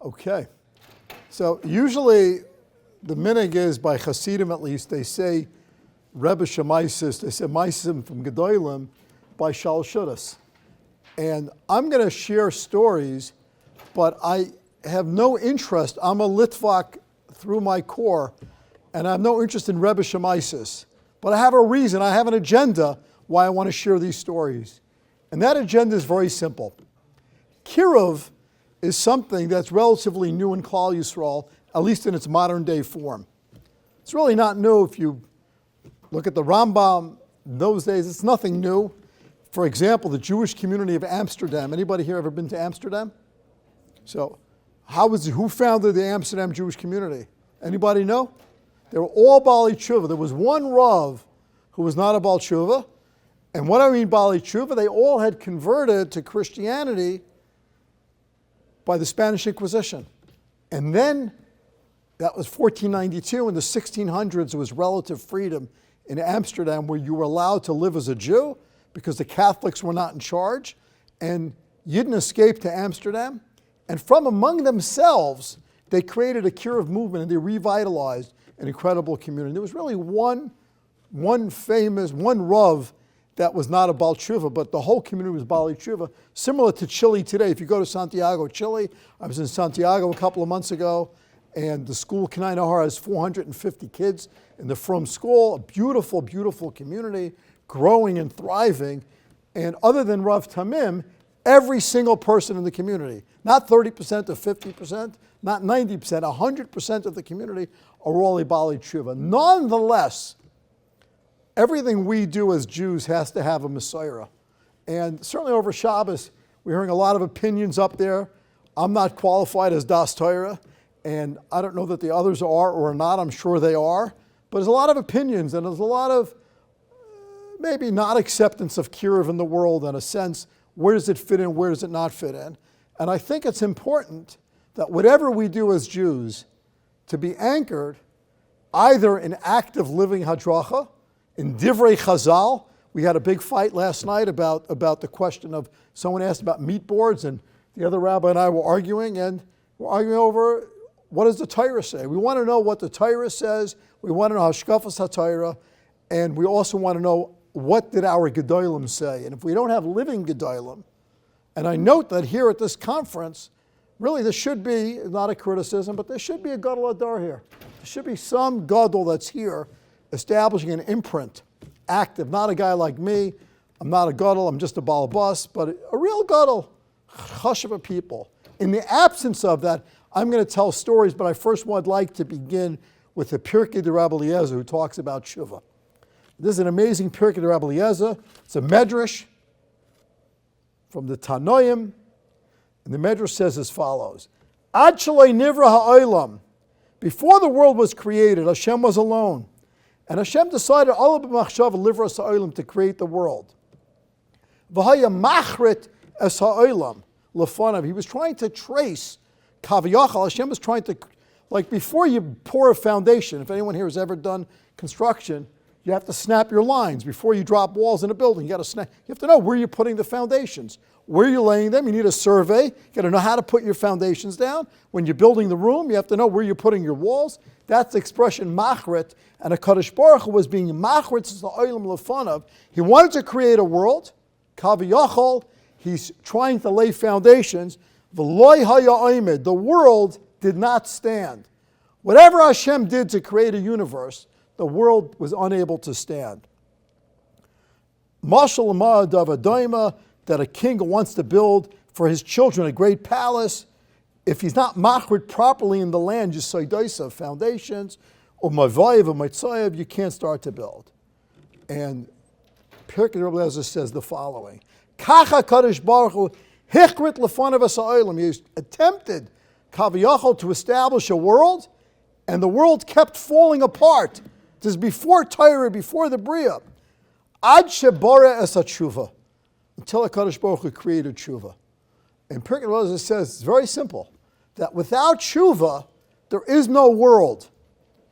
Okay. So usually the minhag is, by Hasidim at least, they say Rebbe Shemaisis, they say Maisim from Gedolim by Shal Shudas. And I'm going to share stories, but I have no interest. I'm a Litvak through my core, and I have no interest in Rebbe Shemaisis. But I have a reason, I have an agenda why I want to share these stories. And that agenda is very simple. Kiruv is something that's relatively new in Klal Yisrael, at least in its modern day form. It's really not new. If you look at the Rambam, in those days, it's nothing new. For example, the Jewish community of Amsterdam. Anybody here ever been to Amsterdam? So, who founded the Amsterdam Jewish community? Anybody know? They were all Baalei Tshuva. There was one Rav who was not a Baal Tshuva. And what I mean Baalei Tshuva, they all had converted to Christianity by the Spanish Inquisition. And then, that was 1492, in the 1600s, there was relative freedom in Amsterdam where you were allowed to live as a Jew because the Catholics were not in charge. And Yidden escaped to Amsterdam. And from among themselves, they created a Kiruv movement and they revitalized an incredible community. There was really one Rav that was not a Baal Tshuva, but the whole community was Baalei Tshuva. Similar to Chile today. If you go to Santiago, Chile, I was in Santiago a couple of months ago, and the school, Kanai Nahar, has 450 kids in the From school, a beautiful, beautiful community, growing and thriving. And other than Rav Tamim, every single person in the community, not 30% or 50%, not 90%, 100% of the community are all a Baalei Tshuva. Nonetheless, everything we do as Jews has to have a Messiah. And certainly over Shabbos, we're hearing a lot of opinions up there. I'm not qualified as Das Torah, and I don't know that the others are or are not. I'm sure they are. But there's a lot of opinions, and there's a lot of maybe not acceptance of Kiruv in the world in a sense. Where does it fit in? Where does it not fit in? And I think it's important that whatever we do as Jews to be anchored either in active living hadracha, in Divrei Chazal. We had a big fight last night about the question of, someone asked about meat boards, and the other rabbi and I were arguing over what does the Torah say. We want to know what the Torah says. We want to know Hashkafas HaTorah, and we also want to know what did our Gedolim say. And if we don't have living Gedolim, and I note that here at this conference, really there should be, not a criticism, but there should be a Gadol Adar here. There should be some Gadol that's here establishing an imprint, active, not a guy like me. I'm not a Gadol, I'm just a Balabas, but a real Gadol, Chasheva people. In the absence of that, I'm going to tell stories, but I first would like to begin with the Pirkei de Rabbi Eliezer, who talks about Tshuva. This is an amazing Pirkei de Rabbi Eliezer. It's a Medrash from the Tanoim, and the Medrash says as follows: Ad shalei nivra ha'olam. Before the world was created, Hashem was alone. And Hashem decided Allah b'machshava livras ha'olam to create the world. V'haya machrit es ha'olam lefanav. He was trying to trace kaviyachal. Hashem was trying to, like before you pour a foundation, if anyone here has ever done construction, you have to snap your lines. Before you drop walls in a building, you have to know where you're putting the foundations. Where you're laying them, you need a survey. You got to know how to put your foundations down. When you're building the room, you have to know where you're putting your walls. That's the expression machrit. And HaKadosh Baruch Hu was being machrit since the olam lefanav. He wanted to create a world. Kaviyachol, he's trying to lay foundations. V'loi haya oimed, the world did not stand. Whatever Hashem did to create a universe, the world was unable to stand. Mashal ma'adav adayma, that a king wants to build for his children a great palace. If he's not machrit properly in the land, yisodaisa, foundations, or mavayiv or mitzayiv, you can't start to build. And Pirkei Rabbi Eliezer says the following: Kacha Kadosh Baruch Hu hichrit lefanav ha'olam. He attempted kaviyachol to establish a world, and the world kept falling apart. This is before Torah, before the Bria. Ad shebara es hatshuva, until HaKadosh Baruch Hu created tshuva. And Pirkei Rabbi Eliezer says it's very simple, that without tshuva, there is no world.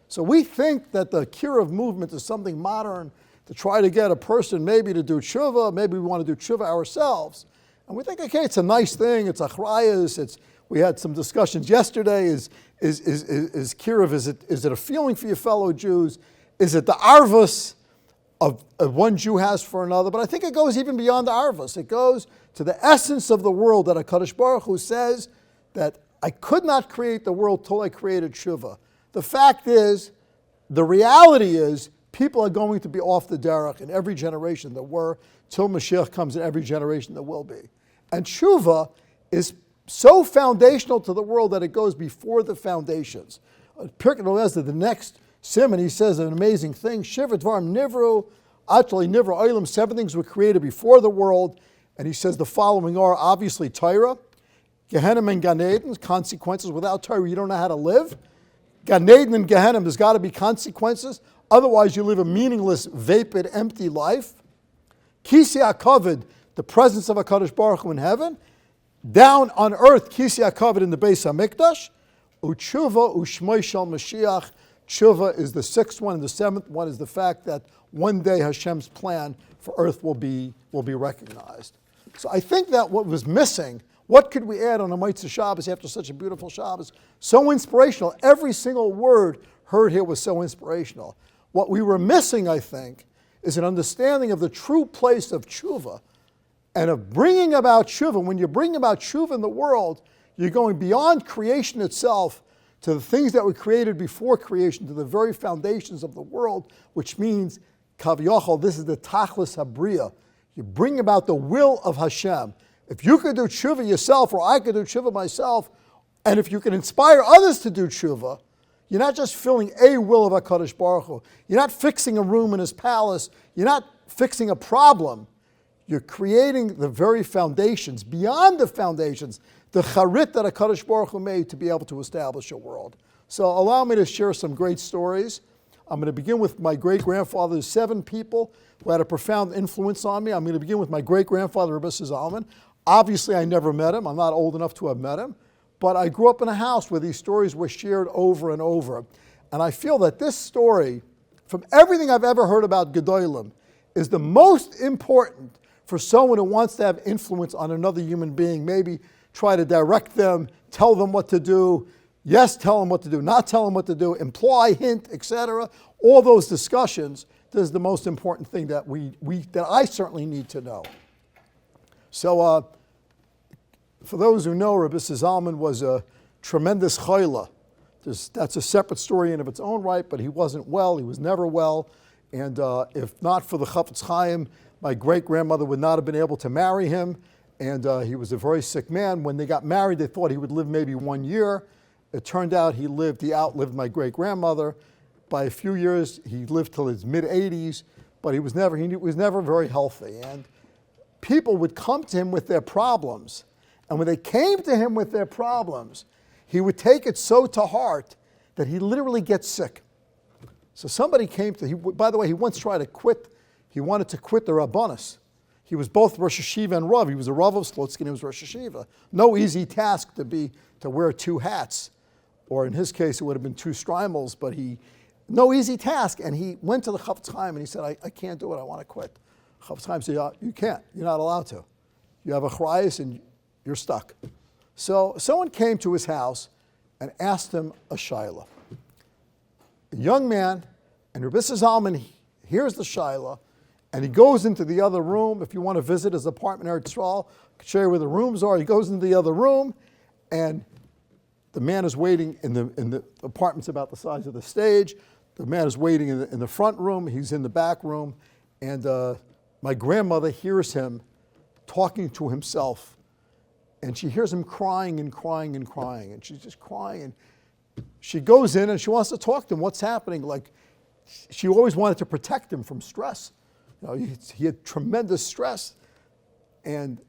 So we think that the Kiruv movement is something modern to try to get a person maybe to do tshuva, maybe we want to do tshuva ourselves. And we think, okay, it's a nice thing, it's achrayas, We had some discussions yesterday. Is kiruv, is it a feeling for your fellow Jews? Is it the arvus of one Jew has for another? But I think it goes even beyond the arvus. It goes to the essence of the world, that HaKadosh Baruch Hu says that I could not create the world till I created tshuva. The fact is, the reality is, people are going to be off the derech in every generation. There were, till Mashiach comes in every generation there will be. And tshuva is so foundational to the world that it goes before the foundations. Pirkei Eliezer, the next simon, he says an amazing thing. Shiva dvarim nivru, actually nivru olam, 7 things were created before the world. And he says the following are obviously Torah, Gehenna and Gan Eden, consequences. Without Torah, you don't know how to live. Gan Eden and Gehenna, there's got to be consequences. Otherwise, you live a meaningless, vapid, empty life. Kisi HaKavod, the presence of HaKadosh Baruch Hu in heaven. Down on earth, Kisi HaKavod in the Beis HaMikdash. U'tshuva u'shmoi shel Mashiach. Tshuva is the 6th one, and the 7th one is the fact that one day Hashem's plan for earth will be recognized. So I think that what was missing, what could we add on a Motzei Shabbos after such a beautiful Shabbos? So inspirational. Every single word heard here was so inspirational. What we were missing, I think, is an understanding of the true place of tshuva and of bringing about tshuva. When you bring about tshuva in the world, you're going beyond creation itself to the things that were created before creation, to the very foundations of the world, which means, kaviyachol, this is the tachlis habriya. You bring about the will of Hashem. If you could do tshuva yourself, or I could do tshuva myself, and if you can inspire others to do tshuva, you're not just filling a will of HaKadosh Baruch Hu. You're not fixing a room in his palace. You're not fixing a problem. You're creating the very foundations, beyond the foundations, the charit that HaKadosh Baruch Hu made to be able to establish a world. So allow me to share some great stories. I'm going to begin with my great-grandfather. There's 7 people who had a profound influence on me. I'm going to begin with my great-grandfather, Rabbi Zalman. Obviously, I never met him. I'm not old enough to have met him. But I grew up in a house where these stories were shared over and over. And I feel that this story, from everything I've ever heard about Gedolim, is the most important for someone who wants to have influence on another human being. Maybe try to direct them, tell them what to do, yes, tell them what to do, not tell them what to do, imply, hint, etc. All those discussions, this is the most important thing that that I certainly need to know. So, for those who know, Rabbi Zalman was a tremendous chayla. That's a separate story in of its own right, but he wasn't well. He was never well. And if not for the Chafetz Chaim, my great-grandmother would not have been able to marry him. And he was a very sick man. When they got married, they thought he would live maybe 1 year. It turned out he outlived my great-grandmother. By a few years, he lived till his mid-80s, but he was never very healthy. And people would come to him with their problems. And when they came to him with their problems, he would take it so to heart that he literally gets sick. So somebody came to him. By the way, he once tried to quit. He wanted to quit the Rabbanis. He was both Rosh Hashiva and Rav. He was a Rav of Slutsky, he was Rosh Hashiva. No easy task to wear 2 hats. Or in his case, it would have been 2 strimals, but no easy task. And he went to the Chafetz Chaim and he said, I can't do it, I want to quit. Chafetz Chaim said, you can't, you're not allowed to. You have a chrayas and you're stuck. So someone came to his house and asked him a shayla. A young man, and Rabbi Zalman hears the shayla, and he goes into the other room. If you want to visit his apartment in Eretz Yisrael, I can show you where the rooms are. He goes into the other room, and the man is waiting in the apartment's about the size of the stage. The man is waiting in the front room. He's in the back room, and my grandmother hears him talking to himself. And she hears him crying and crying and crying. And she's just crying. And she goes in and she wants to talk to him. What's happening? Like, she always wanted to protect him from stress. He had tremendous stress. And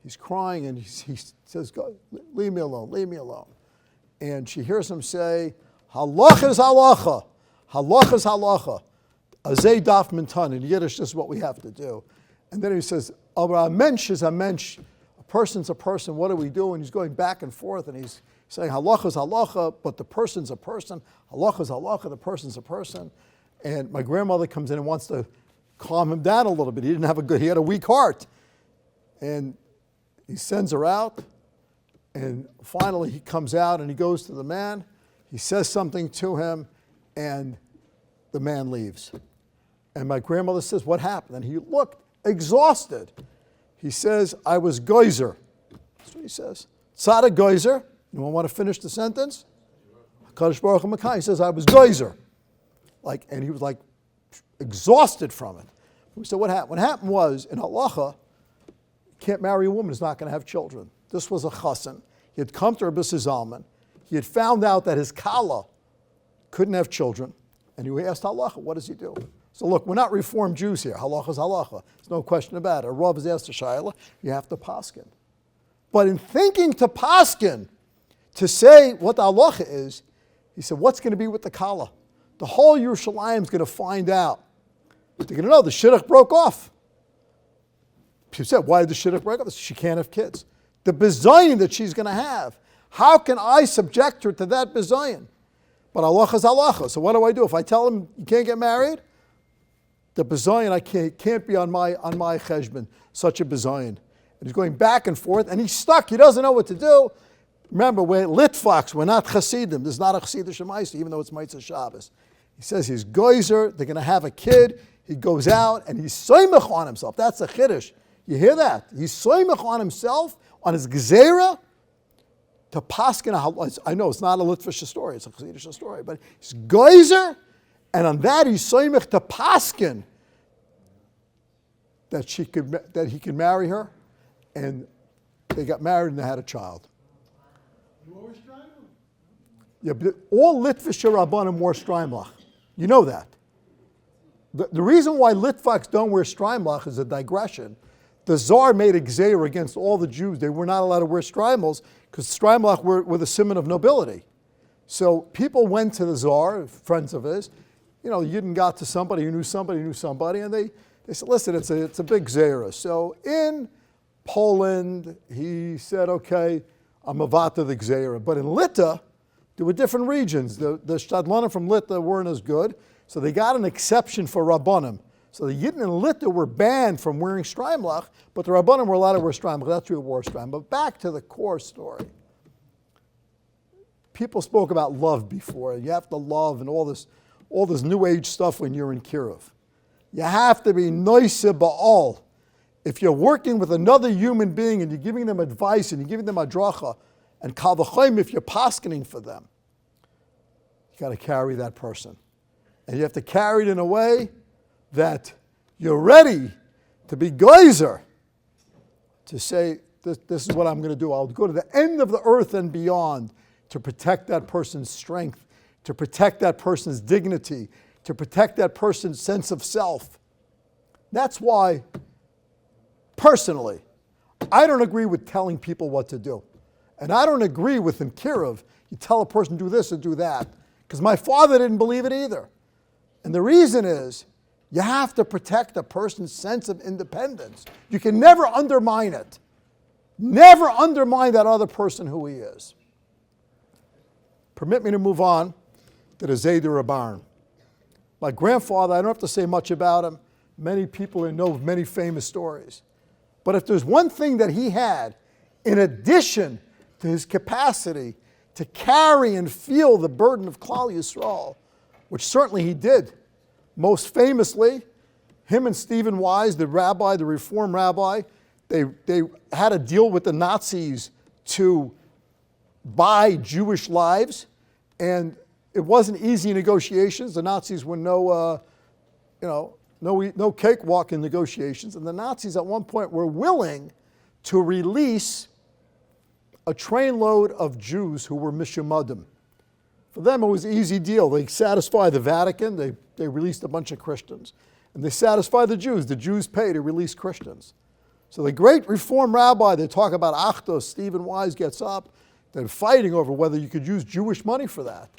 he's crying and he says, "God, leave me alone, leave me alone." And she hears him say, "Halacha is halacha. Halacha is halacha. Azay daf mintan." In Yiddish, this is what we have to do. And then he says, "Aber a mensch is a mensch. A person's a person. What do we do?" And he's going back and forth, and he's saying, "Halacha is halacha, but the person's a person. Halacha is halacha, the person's a person." And my grandmother comes in and wants to calm him down a little bit. He had a weak heart. And he sends her out, And finally he comes out and he goes to the man. He says something to him, and the man leaves. And my grandmother says, what happened? And he looked exhausted. He says, I was geyser. That's what he says. Tzaddik geyser. You want to finish the sentence? Kadosh Baruch Hu Makai. He says, I was geyser. And he was like exhausted from it. We said, what happened? What happened was, in halacha, you can't marry a woman who's not going to have children. This was a chassan. He had come to Rabbi Zalman. He had found out that his kala couldn't have children. And he asked halacha, what does he do? So look, we're not Reformed Jews here. Halacha is halacha. There's no question about it. A Rav is asked a shayla, you have to paskin. But in thinking to paskin, to say what the halacha is, he said, what's going to be with the kala? The whole Yerushalayim is going to find out. They're going to know the shidduch broke off. She said, why did the shidduch break off? She can't have kids. The bizayin that she's going to have. How can I subject her to that bizayin? But halacha is halacha. So what do I do? If I tell him you can't get married, the bizayin can't be on my cheshbon, such a bizayin. And he's going back and forth, and he's stuck. He doesn't know what to do. Remember, we're Litvaks, we're not Chassidim. There's not a Chassidish Shemaisa, even though it's Mitzvah Shabbos. He says he's geyser, they're going to have a kid. He goes out and he's soymech on himself. That's a chiddush. You hear that? He's soymech on himself, on his gezerah, to paskin. I know it's not a Litvish story, it's a Chassidish story, but he's geyser, and on that he's soymech to paskin that he could marry her, and they got married and they had a child. Yeah, but all Litvish Rabbanim wore Streimlach. You know that. The reason why Litvaks don't wear Streimlach is a digression. The Tsar made a gzeir against all the Jews. They were not allowed to wear Streimels because Streimlach were the simon of nobility. So people went to the Tsar, friends of his. Yidden got to somebody who knew somebody, and they said, listen, it's a big gzeira. So in Poland, he said, okay, I'm avata the gzeira. But in Lita, there were different regions. The Shtadlanim from Lita weren't as good, so they got an exception for Rabbanim. So the Yidden in Lita were banned from wearing Streimlach, but the Rabbanim were allowed to wear Streimlach. That's who wore Streimlach. But back to the core story. People spoke about love before. You have to love and all this new age stuff when you're in Kirov. You have to be noise ba'al. If you're working with another human being and you're giving them advice and you're giving them adracha, and kal v'choim if you're paskening for them, you got to carry that person. And you have to carry it in a way that you're ready to be geyser, to say, this is what I'm going to do. I'll go to the end of the earth and beyond to protect that person's strength, to protect that person's dignity, to protect that person's sense of self. That's why, personally, I don't agree with telling people what to do. And I don't agree with in Kirov, you tell a person do this or do that. Because my father didn't believe it either. And the reason is, you have to protect a person's sense of independence. You can never undermine it. Never undermine that other person who he is. Permit me to move on to the Zayder Aharon. My grandfather, I don't have to say much about him. Many people know of many famous stories. But if there's one thing that he had, in addition to his capacity to carry and feel the burden of Klal Yisrael, which certainly he did. Most famously, him and Stephen Wise, the rabbi, the Reform rabbi, they had a deal with the Nazis to buy Jewish lives, and it wasn't easy negotiations. The Nazis were no cakewalk in negotiations, and the Nazis at one point were willing to release a trainload of Jews who were mishumadim. For them, it was an easy deal. They satisfied the Vatican. They released a bunch of Christians. And they satisfied the Jews. The Jews pay to release Christians. So the great Reform rabbi, they talk about Achtos, Stephen Wise gets up. They're fighting over whether you could use Jewish money for that.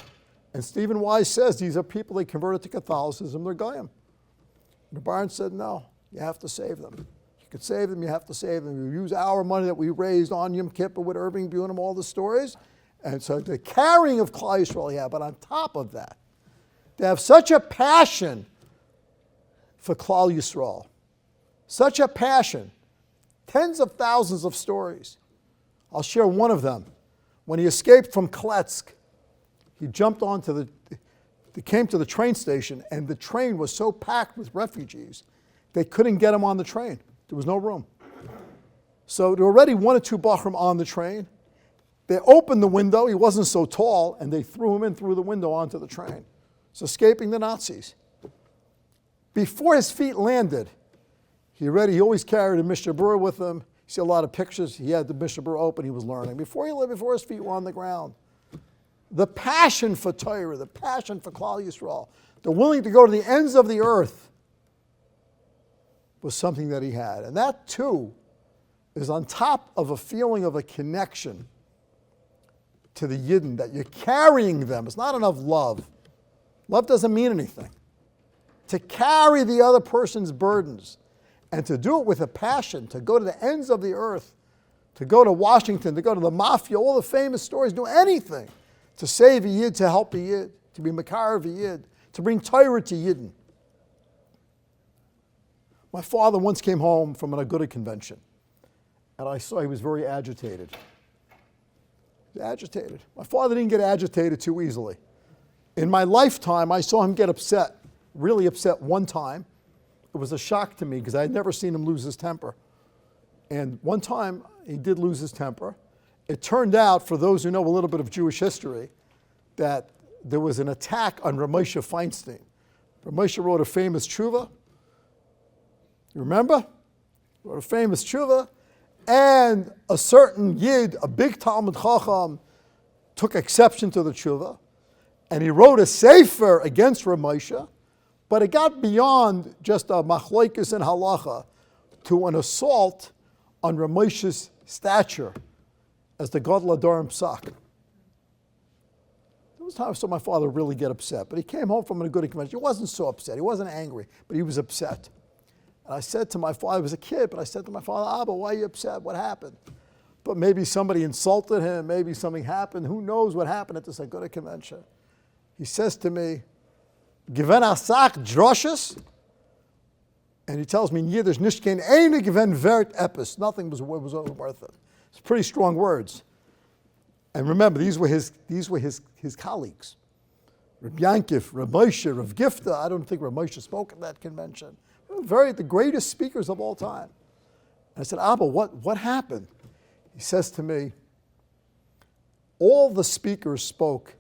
And Stephen Wise says, these are people they converted to Catholicism, they're Goyim. And the Baron said, no, you have to save them. You could save them, you have to save them. You use our money that we raised on Yom Kippur with Irving Bunim, all the stories. And so the carrying of Klal Yisrael, yeah, but on top of that, they have such a passion for Klal Yisrael, such a passion, tens of thousands of stories I'll share one of them. When he escaped from Kletsk, he jumped he came to the train station, and the train was so packed with refugees, they couldn't get him on the train. There was no room. So there were already 1 or 2 Bachrim on the train. They opened the window, he wasn't so tall, and they threw him in through the window onto the train. So escaping the Nazis. Before his feet landed, he always carried a Mishnah Berurah with him. You see a lot of pictures. He had the Mishnah Berurah open, he was learning. Before his feet were on the ground. The passion for Torah, the passion for Klal Yisrael, the willing to go to the ends of the earth was something that he had. And that too is on top of a feeling of a connection to the Yidden, that you're carrying them. It's not enough love. Love doesn't mean anything. To carry the other person's burdens and to do it with a passion, to go to the ends of the earth, to go to Washington, to go to the mafia, all the famous stories, do anything to save a Yid, to help a Yid, to be Makar of a Yid, to bring Torah to Yidden. My father once came home from an Agudah convention, and I saw he was very agitated. He was agitated. My father didn't get agitated too easily. In my lifetime, I saw him get upset, really upset one time. It was a shock to me because I had never seen him lose his temper. And one time, he did lose his temper. It turned out, for those who know a little bit of Jewish history, that there was an attack on Ramosha Feinstein. Ramosha wrote a famous tshuva. You remember? He wrote a famous tshuva. And a certain Yid, a big Talmud Chacham, took exception to the tshuva. And he wrote a sefer against Ramosha. But it got beyond just a machlokes and halacha to an assault on Ramosha's stature as the Kotler Durham Psak. There was times I saw my father really get upset, but he came home from a good convention. He wasn't so upset. He wasn't angry, but he was upset. And I said to my father, I was a kid, but I said to my father, Abba, why are you upset? What happened? But maybe somebody insulted him. Maybe something happened. Who knows what happened at this Agudah convention? He says to me, Given asak droshes? And he tells me in Yiddish, Nishkein eine given wert epis. Nothing was worth it. It's pretty strong words. And remember, these were his colleagues. Reb Yankiv, Reb Moshe, Reb Gifta. I don't think Reb Moshe spoke at that convention. The greatest speakers of all time. And I said, Abba, what happened? He says to me, all the speakers spoke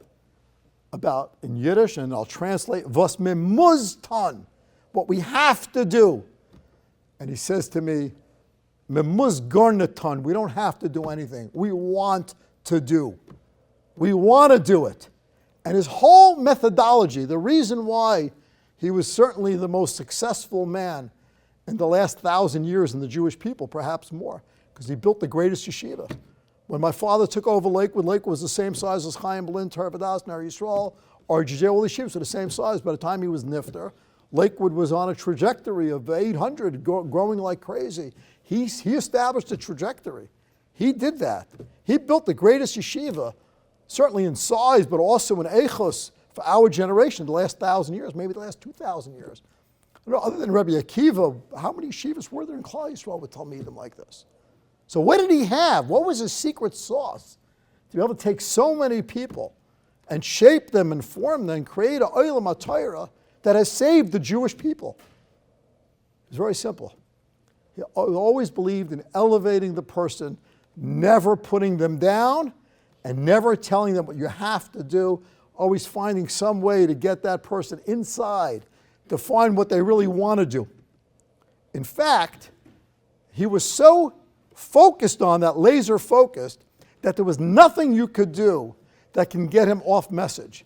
about, in Yiddish, and I'll translate, was me muz ton, what we have to do. And he says to me, me muz gornaton, we don't have to do anything. We want to do. We want to do it. And his whole methodology, the reason why he was certainly the most successful man in the last 1,000 years in the Jewish people, perhaps more, because he built the greatest yeshiva. When my father took over Lakewood, Lakewood was the same size as Chaim Berlin, Tarvadas, Nar Yisrael, or RJJ, all the yeshivas were the same size. By the time he was Nifter, Lakewood was on a trajectory of 800, growing like crazy. He established a trajectory. He did that. He built the greatest yeshiva, certainly in size, but also in echos for our generation, the last 1,000 years, maybe the last 2,000 years. You know, other than Rabbi Akiva, how many yeshivas were there in Klal Yisrael with Talmidim like this? So what did he have? What was his secret sauce to be able to take so many people and shape them and form them and create an olam HaTorah that has saved the Jewish people? It's very simple. He always believed in elevating the person, never putting them down, and never telling them what you have to do, always finding some way to get that person inside to find what they really want to do. In fact, he was so focused on that, laser focused, that there was nothing you could do that can get him off message.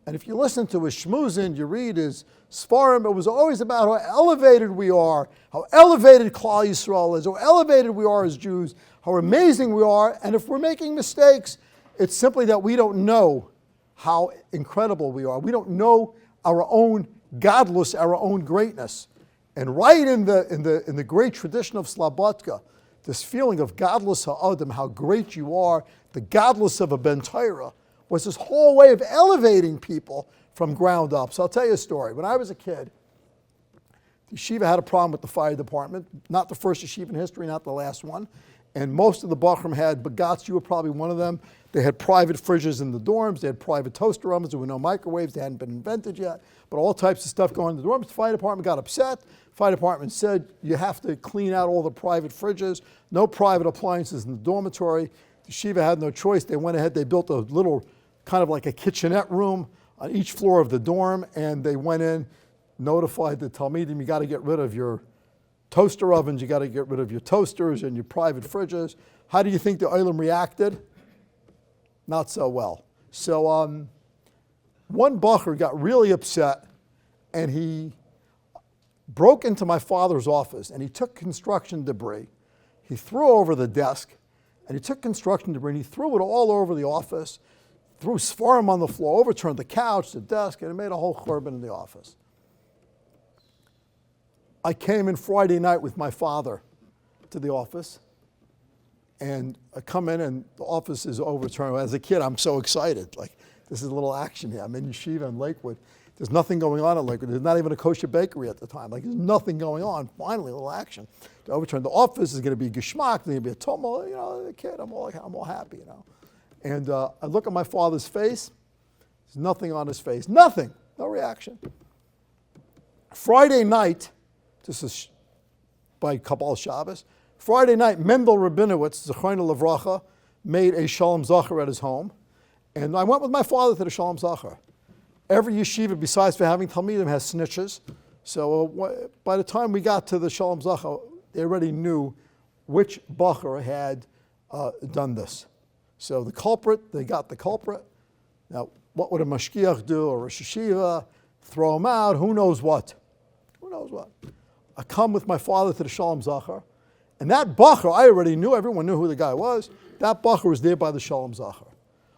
And if you listen to his shmuzin, you read his Sfarim, it was always about how elevated we are, how elevated Klal Yisrael is, how elevated we are as Jews, how amazing we are, and if we're making mistakes, it's simply that we don't know how incredible we are. We don't know our own godless, our own greatness. And right in the great tradition of Slobodka, this feeling of godless ha'adam, how great you are, the godless of a Ben Torah, was this whole way of elevating people from ground up. So I'll tell you a story. When I was a kid, the yeshiva had a problem with the fire department, not the first yeshiva in history, not the last one. And most of the Bachrim had bagats. You were probably one of them. They had private fridges in the dorms. They had private toaster ovens. There were no microwaves. They hadn't been invented yet. But all types of stuff going in the dorms. The fire department got upset. The fire department said, you have to clean out all the private fridges. No private appliances in the dormitory. The yeshiva had no choice. They went ahead. They built a little kind of like a kitchenette room on each floor of the dorm. And they went in, notified the Talmidim, you got to get rid of your toaster ovens. You got to get rid of your toasters and your private fridges. How do you think the Olim reacted? Not so well. So one bacher got really upset, and he broke into my father's office, and he took construction debris. He threw over the desk, and he took construction debris, and he threw it all over the office, threw svarim on the floor, overturned the couch, the desk, and it made a whole churban in the office. I came in Friday night with my father to the office, and I come in and the office is overturned. As a kid, I'm so excited. Like, this is a little action here. I'm in yeshiva in Lakewood. There's nothing going on in Lakewood. There's not even a kosher bakery at the time. Like, there's nothing going on. Finally, a little action. To overturn the office is going to be geschmack. There's going to be a tumult. You know, the kid, I'm all happy, you know. And I look at my father's face. There's nothing on his face. Nothing. No reaction. Friday night, this is by Kabbalah Shabbos, Friday night, Mendel Rabinowitz, Zechrono Levracha, made a Shalom Zachar at his home. And I went with my father to the Shalom Zachar. Every yeshiva, besides for having Talmidim, has snitches. So by the time we got to the Shalom Zachar, they already knew which bacher had done this. So the culprit, they got the culprit. Now, what would a mashgiach do, or a Rosh Yeshiva? Throw him out, who knows what? Who knows what? I come with my father to the Shalom Zachar. And that bacher, I already knew, everyone knew who the guy was. That bacher was there by the Shalom Zachar.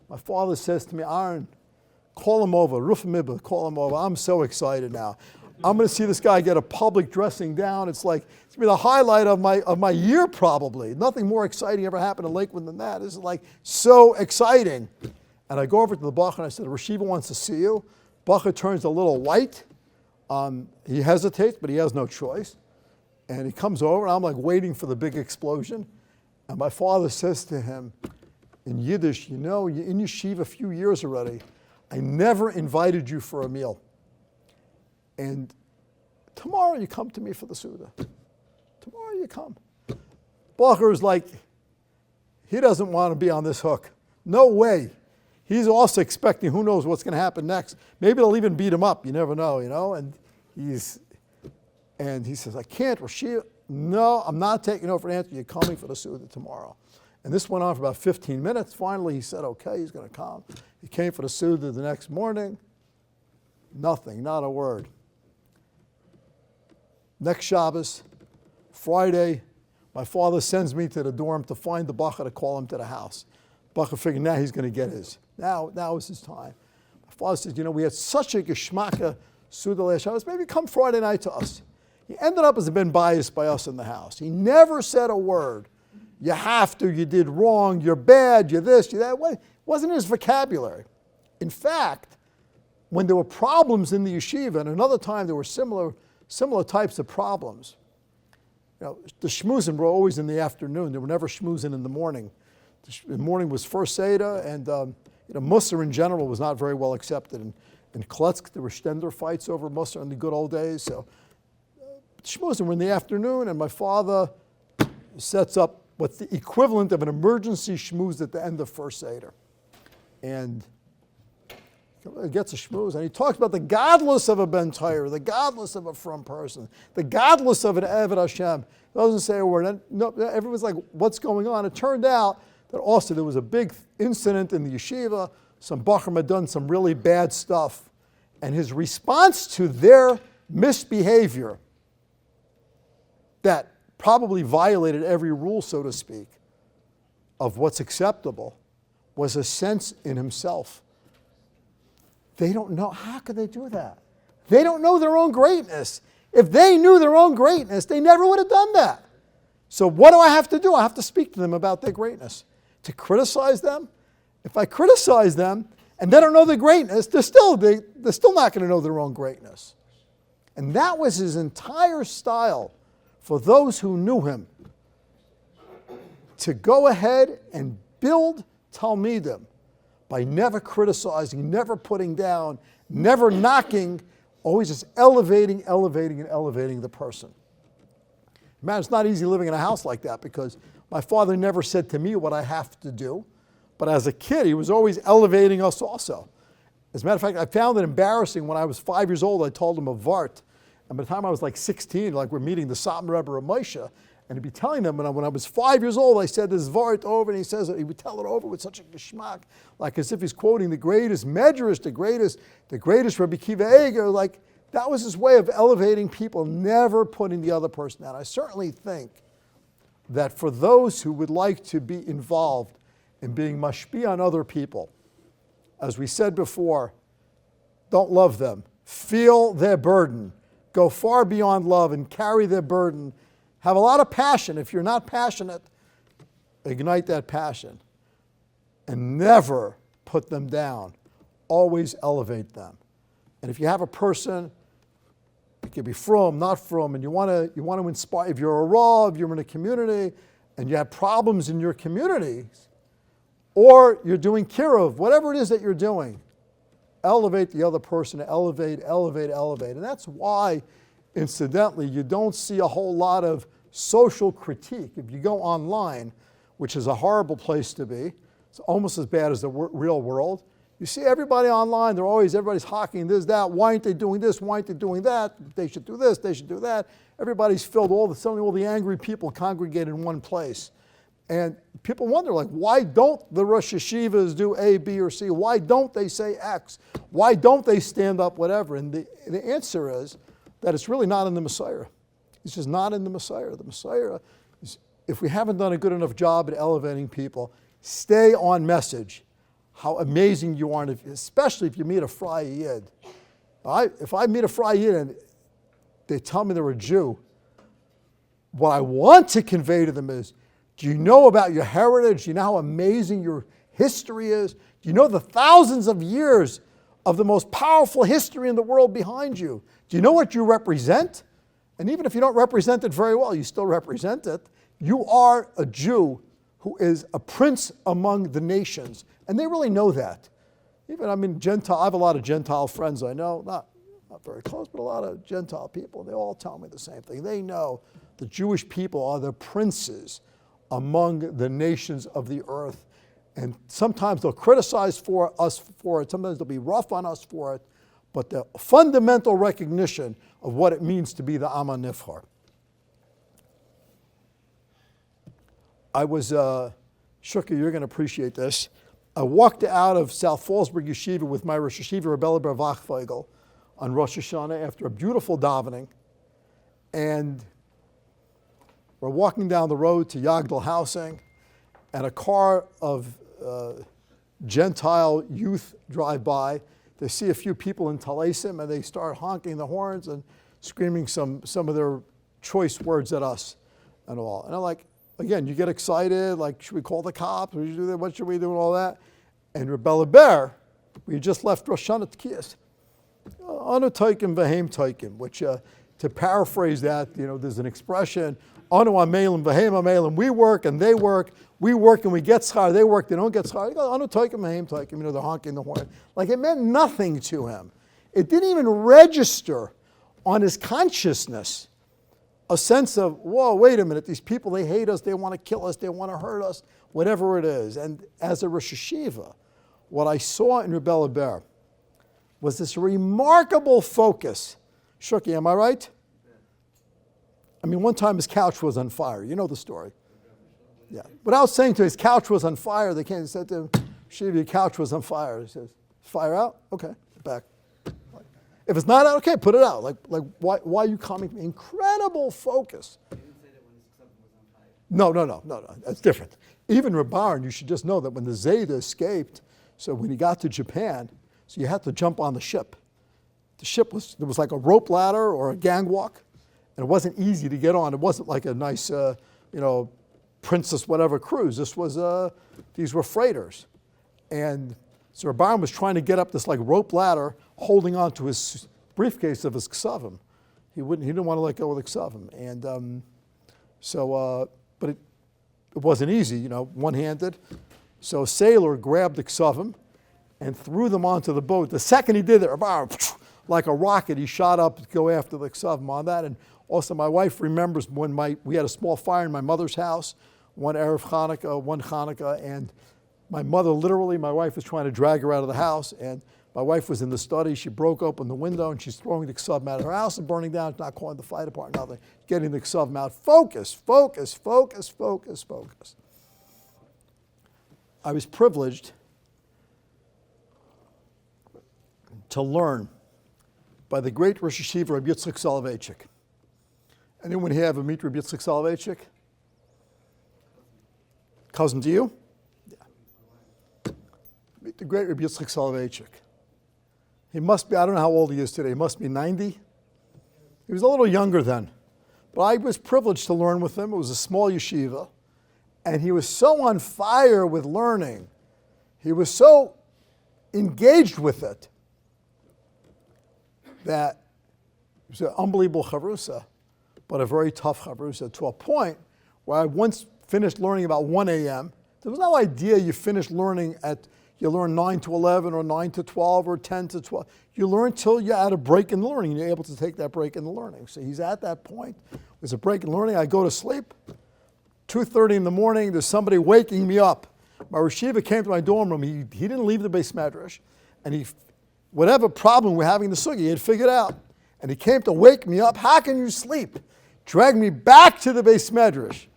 My father says to me, Aharon, call him over, Ruf Mibba, call him over. I'm so excited now. I'm going to see this guy get a public dressing down. It's like, it's going to be the highlight of my year probably. Nothing more exciting ever happened in Lakewood than that. This is like so exciting. And I go over to the bacher and I said, Rashiva wants to see you. Bacher turns a little white. He hesitates, but he has no choice. And he comes over, and I'm like waiting for the big explosion. And my father says to him in Yiddish, you know, you're in yeshiva a few years already. I never invited you for a meal. And tomorrow you come to me for the Suda. Tomorrow you come. Bacher is like, he doesn't want to be on this hook. No way. He's also expecting who knows what's going to happen next. Maybe they'll even beat him up. You never know, you know. And he says, I can't, Rashid. No, I'm not taking no for an answer. You're coming for the Suda tomorrow. And this went on for about 15 minutes. Finally, he said, okay, he's going to come. He came for the Suda the next morning. Nothing, not a word. Next Shabbos, Friday, my father sends me to the dorm to find the bacher to call him to the house. Bacher figured now he's going to get his. Now is his time. My father says, you know, we had such a geschmacka Suda last Shabbos. Maybe come Friday night to us. He ended up as being biased by us in the house. He never said a word. You have to, you did wrong, you're bad, you're this, you're that. It wasn't in his vocabulary. In fact, when there were problems in the yeshiva, and another time there were similar types of problems, you know, the shmuzin were always in the afternoon. They were never shmuzin in the morning. The morning was first Seder, and Musar in general was not very well accepted. In Kletzk, there were stender fights over Musar in the good old days. So shmuzin were in the afternoon, and my father sets up what's the equivalent of an emergency shmooze at the end of first Seder. And he gets a shmooze, and he talks about the godless of a Ben Torah, the godless of a from person, the godless of an Eved Hashem. Doesn't say a word. And no, everyone's like, what's going on? It turned out that also there was a big incident in the yeshiva. Some Bachrim had done some really bad stuff. And his response to their misbehavior that probably violated every rule, so to speak, of what's acceptable was a sense in himself. They don't know. How could they do that? They don't know their own greatness. If they knew their own greatness, they never would have done that. So what do I have to do? I have to speak to them about their greatness. To criticize them? If I criticize them and they don't know their greatness, they're still not going to know their own greatness. And that was his entire style for those who knew him. to go ahead and build Talmidim by never criticizing, never putting down, never knocking, always just elevating the person. Man, it's not easy living in a house like that because my father never said to me what I have to do. But as a kid, he was always elevating us also. As a matter of fact, I found it embarrassing when I was 5 years old, I told him a Vart. And by the time I was like 16, like we're meeting the Satmar Rebbe of Moshe, and he'd be telling them when I was 5 years old, I said this Vart over, and he would tell it over with such a geschmack, like as if he's quoting the greatest Medrash, the greatest Rabbi Kiva Eger, like that was his way of elevating people, never putting the other person down. I certainly think that for those who would like to be involved in being mashpi on other people, as we said before, don't love them, feel their burden, go far beyond love and carry their burden, have a lot of passion. If you're not passionate, ignite that passion and never put them down, always elevate them. And if you have a person, it could be from, not from, and you want to inspire, if you're a Rav, you're in a community, and you have problems in your community, or you're doing kiruv, whatever it is that you're doing, elevate the other person, elevate. And that's why, incidentally, you don't see a whole lot of social critique. If you go online, which is a horrible place to be, it's almost as bad as the real world. You see everybody online, everybody's hawking this, that, why aren't they doing this, why aren't they doing that, they should do this, they should do that. Everybody's filled, suddenly all the angry people congregate in one place. And people wonder, like, why don't the Rosh Yeshivas do A, B, or C? Why don't they say X? Why don't they stand up, whatever? And the answer is that it's really not in the Messiah. It's just not in the Messiah. The Messiah is, if we haven't done a good enough job at elevating people, stay on message. How amazing you are, and especially if you meet a Fry Yid. If I meet a Fry Yid and they tell me they're a Jew, what I want to convey to them is, do you know about your heritage? Do you know how amazing your history is? Do you know the thousands of years of the most powerful history in the world behind you? Do you know what you represent? And even if you don't represent it very well, you still represent it. You are a Jew who is a prince among the nations. And they really know that. Gentile, I have a lot of Gentile friends I know, not very close, but a lot of Gentile people. They all tell me the same thing. They know the Jewish people are the princes among the nations of the earth. And sometimes they'll criticize us for it. Sometimes they'll be rough on us for it. But the fundamental recognition of what it means to be the Am HaNivchar. I was, Shuka, you're going to appreciate this. I walked out of South Fallsburg Yeshiva with my Rosh Yeshiva, Rebbe Ber Vachfeigel, on Rosh Hashanah after a beautiful davening. And we're walking down the road to Yagdal Housing, and a car of Gentile youth drive by. They see a few people in Talesim, and they start honking the horns and screaming some of their choice words at us and all. And I'm like, again, you get excited, like, should we call the cops? What should we do and all that? And Rebbe Ber, we just left Rosh Hashanah Tkiyas. Anu Taikim V'heim Taikim, which to paraphrase that, there's an expression, Anu Amelim V'heim Amelim, we work and they work, we work and we get schar, they work, they don't get schar. Anu Taikim V'heim Taikim, they're honking the horn. Like, it meant nothing to him. It didn't even register on his consciousness a sense of, whoa, wait a minute, these people, they hate us, they want to kill us, they want to hurt us, whatever it is. And as a Rosh Hashiva, what I saw in Rebbe Ber was this remarkable focus. Shuki, am I right? One time his couch was on fire. You know the story. Yeah. Without saying to his couch was on fire, they came and said to him, Shiva, your couch was on fire. He says, fire out? Okay, back. If it's not out, okay, put it out. Like why are you coming? Incredible focus. You didn't say that when his was on fire. No. That's different. Even Rabbi, you should just know that when the Zayda escaped, so when he got to Japan, so you had to jump on the ship. The ship there was like a rope ladder or a gangwalk, and it wasn't easy to get on. It wasn't like a nice, princess whatever cruise. These were freighters. And so Rabbi was trying to get up this like rope ladder, holding on to his briefcase of his ksavim. He didn't want to let go of the ksavim. And but it wasn't easy, one-handed. So a sailor grabbed the ksavim and threw them onto the boat. The second he did it, like a rocket, he shot up to go after the ksavim on that. And also my wife remembers when we had a small fire in my mother's house, one Hanukkah, and my mother literally, my wife was trying to drag her out of the house, and my wife was in the study. She broke open the window, and she's throwing the ksavim out of her house and burning down. She's not calling the fire department, nothing. Getting the ksavim out. Focus, focus, focus, focus, focus. I was privileged to learn by the great Rosh Yeshiva Rabbi Yitzchak Soloveitchik. Anyone here ever meet Rabbi Yitzchak Soloveitchik? Cousin to you? Yeah. Meet the great Rabbi Yitzchak Soloveitchik. He must be, I don't know how old he is today, he must be 90. He was a little younger then. But I was privileged to learn with him. It was a small yeshiva. And he was so on fire with learning. He was so engaged with it that it was an unbelievable chavrusa, but a very tough chavrusa, to a point where I once finished learning about 1 a.m. There was no idea you finished learning you learn 9 to 11 or 9 to 12 or 10 to 12. You learn till you're at a break in learning and you're able to take that break in the learning. So he's at that point. There's a break in learning. I go to sleep. 2:30 in the morning, there's somebody waking me up. My Rosh Yeshiva came to my dorm room. He didn't leave the Beis Medrash. And whatever problem we're having in the sugi, he had figured out. And he came to wake me up. How can you sleep? Dragged me back to the Beis Medrash.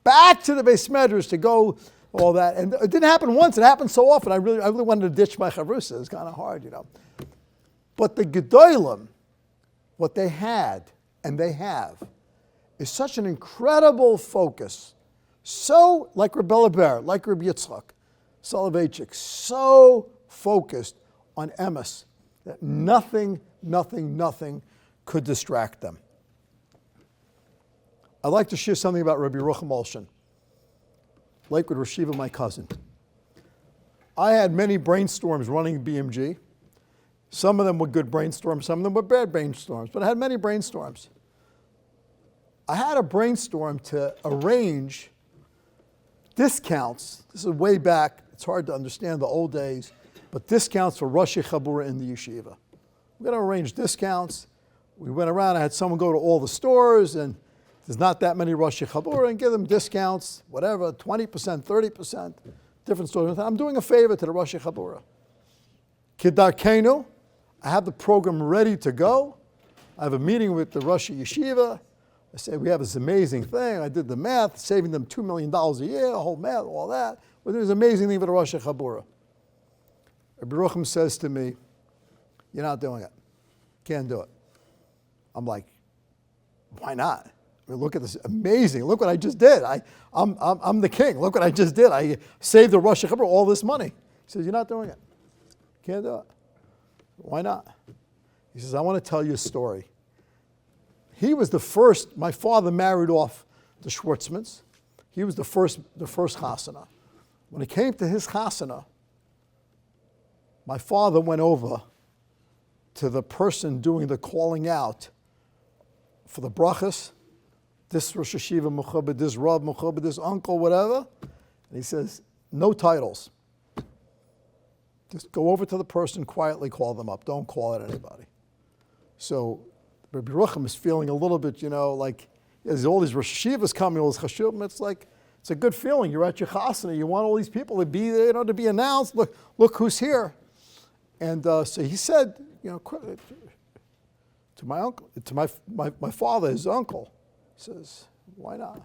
Back to the Beis Medrash to go all that. And it didn't happen once. It happened so often. I really wanted to ditch my chavrusa. It's kind of hard, But the Gedolim, what they had, and they have, is such an incredible focus. So, like Rabbi Leber, like Rabbi Yitzchak, Soloveitchik, so focused on emes that nothing could distract them. I'd like to share something about Rabbi Rucham Olshan, Lakewood Rosh Yeshiva, my cousin. I had many brainstorms running BMG. Some of them were good brainstorms, some of them were bad brainstorms, but I had many brainstorms. I had a brainstorm to arrange discounts. This is way back. It's hard to understand the old days, but discounts for Rosh Chabura in the yeshiva. We're going to arrange discounts. We went around. I had someone go to all the stores, and there's not that many Rosh Chabura, and give them discounts, whatever, 20%, 30%, different stores. I'm doing a favor to the Rosh Chabura. Kidarkenu, I have the program ready to go. I have a meeting with the Rosh Yeshiva. I say, we have this amazing thing. I did the math, saving them $2 million a year, the whole math, all that. But there's an amazing thing for the Rosh Chabura. Rabbi Rucham says to me, you're not doing it. Can't do it. I'm like, why not? I mean, look at this, amazing. Look what I just did. I'm the king. Look what I just did. I saved the Rosh Chabura all this money. He says, you're not doing it. Can't do it. Why not? He says, I want to tell you a story. He was the first, my father married off the Schwartzmans. He was the first chasana. When it came to his chasana, my father went over to the person doing the calling out for the brachas, this Rosh Yeshiva Mechabed, this Rav Mechabed, this uncle, whatever. And he says, no titles. Just go over to the person, quietly call them up. Don't call it anybody. So Rabbi Rucham is feeling a little bit, like there's all these Rosh Yeshivas coming, all this chashuvim. It's like, it's a good feeling. You're at your chasana. You want all these people to be there, to be announced. Look who's here. And so he said, to my uncle, to my father, his uncle, he says, why not?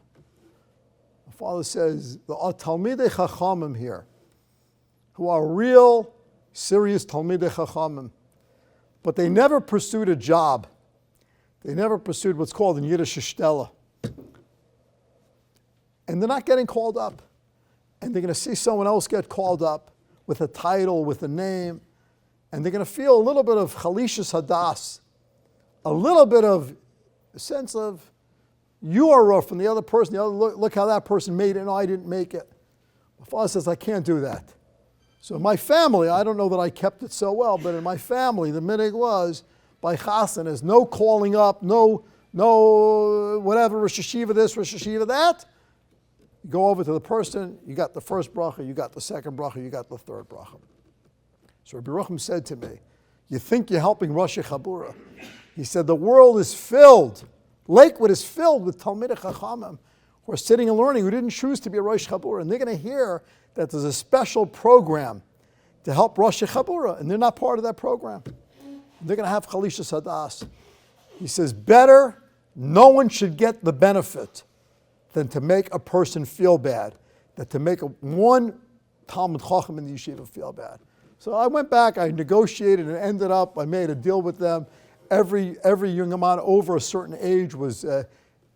My father says, the Talmidei Chachamim here, who are real, serious Talmidei Chachamim, but they never pursued a job. They never pursued what's called in Yiddish a shtella. And they're not getting called up. And they're going to see someone else get called up with a title, with a name, and they're going to feel a little bit of chalishas hadas, a little bit of a sense of you are rough from the other person. Look how that person made it, and I didn't make it. My father says, I can't do that. So in my family, I don't know that I kept it so well, but in my family, the minhag was, by chasan, is no calling up, no whatever, Rosh Yeshiva this, Rosh Yeshiva that. You go over to the person, you got the first bracha, you got the second bracha, you got the third bracha. So Rabbi Rucham said to me, you think you're helping Rosh Chabura? He said, the world is filled, Lakewood is filled with Talmidei Chachamim who are sitting and learning, who didn't choose to be a Rosh Chabura, and they're going to hear that there's a special program to help Rosh Chabura, and they're not part of that program. They're going to have Chalishas Hadas. He says, better, no one should get the benefit than to make a person feel bad, than to make one Talmid Chacham in the yeshiva feel bad. So I went back, I negotiated, and ended up, I made a deal with them. Every young man over a certain age was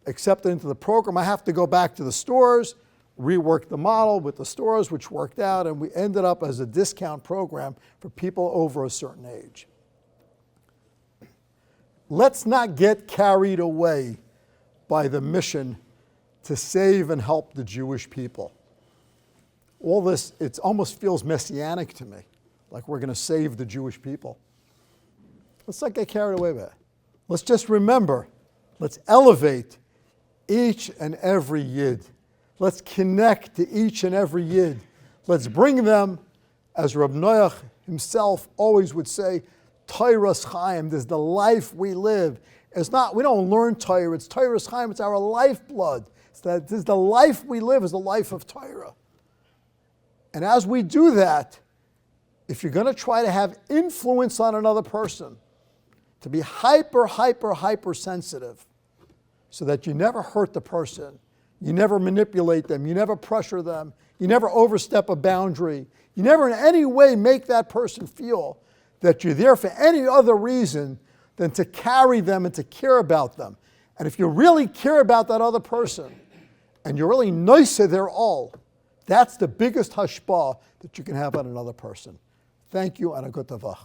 accepted into the program. I have to go back to the stores, rework the model with the stores, which worked out, and we ended up as a discount program for people over a certain age. Let's not get carried away by the mission to save and help the Jewish people. All this, it almost feels messianic to me, like we're going to save the Jewish people. Let's not get carried away by it. Let's just remember, let's elevate each and every Yid. Let's connect to each and every Yid. Let's bring them, as Reb Noach himself always would say, Torah's Chaim. There's the life we live. It's not, we don't learn Torah, it's Torah's Chaim, it's our lifeblood. This is the life we live, is the life of Torah. And as we do that, if you're going to try to have influence on another person, to be hyper sensitive, so that you never hurt the person, you never manipulate them, you never pressure them, you never overstep a boundary, you never in any way make that person feel that you're there for any other reason than to carry them and to care about them. And if you really care about that other person, and you're really nice to their all, that's the biggest hashpah that you can have on another person. Thank you, and a good tavach.